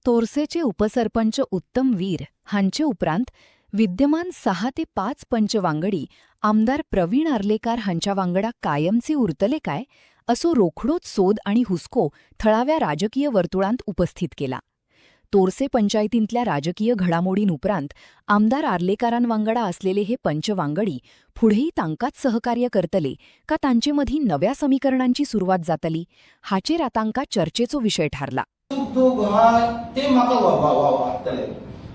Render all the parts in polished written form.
तोरसेचे उपसरपंच उत्तम वीर हांचे उपरांत विद्यमान 6 ते 5 पंच वांगडी आमदार प्रवीण आर्लेकार हांच्या वांगडा कायमचे उरतले काय असो रोखडोच सोद आणि हुस्को थळाव्या राजकीय वर्तुळांत उपस्थित केला. तोरसे पंचायतींतल्या राजकीय घडामोडींउपरांत आमदार आर्लेकारांवांगडा असलेले हे पंच वांगडी फुडेंय तांकांच सहकार्य करतले का तांचे मदीं नव्या समीकरणांची सुरवात जातली हाचेर आतांका चर्चेचो विशय ठरला. ते म्हाका वाटतले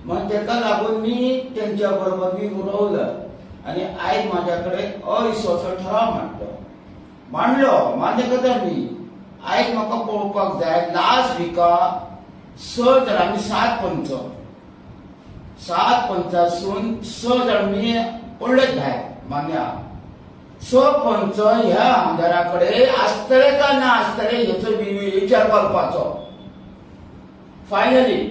मग तेका लागून मी त्यांच्या बरोबर मी उरवलं आणि आयज माझ्याकडे अविश्वासो ठराव मांडलो माझे कदा मी आयज म्हाका पळोवपाक जाय लास्ट विका जर आम्ही 7 पंचासून 6 जण मी पडलेच भायर मान्या 6 पंच ह्या आमदाराकडे आसतले का ना आसतले हेचो विचार करपाचो. फायनली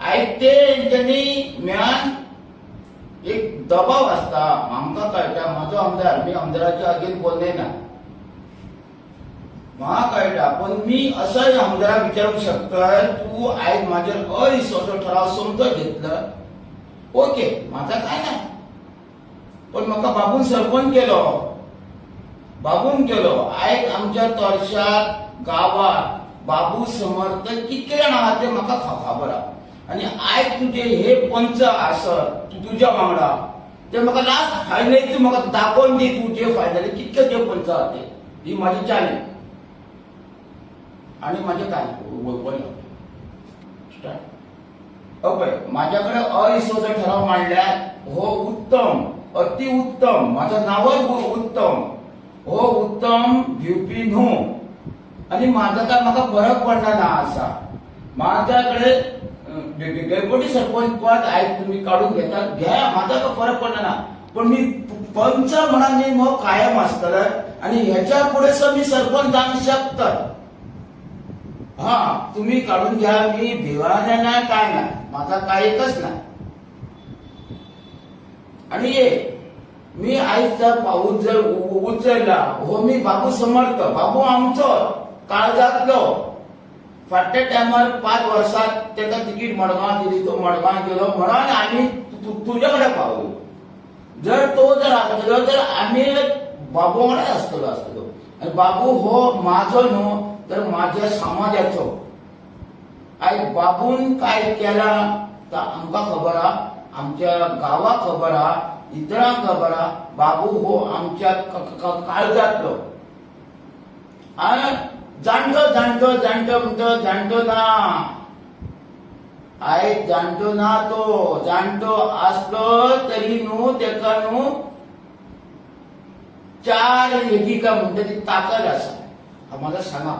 आयते तेंच्यांनी मेळान एक दबाव आसता आमकां कळटा म्हाजो आमदार मी आमदाराच्या आगेर बोलले ना म्हाका कळटा पण मी असंय आमदाराक विचारूंक शकता तू आयज म्हाजेर अविश्वासो ठराव समजून घेतलं ओके माझा काय नाही पण म्हाका बाबून सरपंच केलो आयज आमच्या तोरशात गावात बाबू समर्थक कितके जाण आहात ते म्हाका खबर आहा आणि आयज तुझे हे पंच आसत तुझ्या वांगडा ते म्हाका लास्ट फायनली तू म्हाका दाखोवन दी तुझे फायनली कितके ते पंच आहात ते ही माझी चॅलेंज आणि माझे काय ओके माझ्याकडे अविश्वासो ठराव मांडल्यार हो उत्तम अतिउत्तम माझं नावच उत्तम हो उत्तम घेवपी न्हू आणि माझा काय म्हाका फरक पडना ना आसा माझ्याकडे डेप्युटी सरपंच पद आयज तुम्ही काढून घेतात घ्या माझा काय फरक पडना ना पण मी पंच म्हणून हो कायम आसतलो आणि ह्याच्या पुढे मी सरपंच जावंक शकता. हा तुम्ही काढून घ्या मी भिवाने नाही काय नाही माझा काय एकच नाही आणि मी आईचा पाऊस जर उचलला हो मी बाबू समर्थ बाबू आमचो काळजातलो फाटल्या टायमार 5 वर्षात त्याला तिकीट मडगांव दिली तो मडगांव गेलो म्हणून आम्ही तुझ्याकडे पावलो जर तो जर आसलो तर आम्ही बाबू वांगडा आसतलो आणि बाबू हो माझो न्हू तर माझ्या समाजाचो आयज बाबून काय केला तर आमकां खबर आहा आमच्या गावाक खबर आहा इतरांक खबर आहा बाबू हो आमच्या काळजातलो आणि जाणटो म्हणतो जाणटो ना आयज जाणटो ना तो जाणटो आसलो तरी न्हू तेका न्हू 4 लेखिका म्हणटा ती ताकद आसा मला सांगा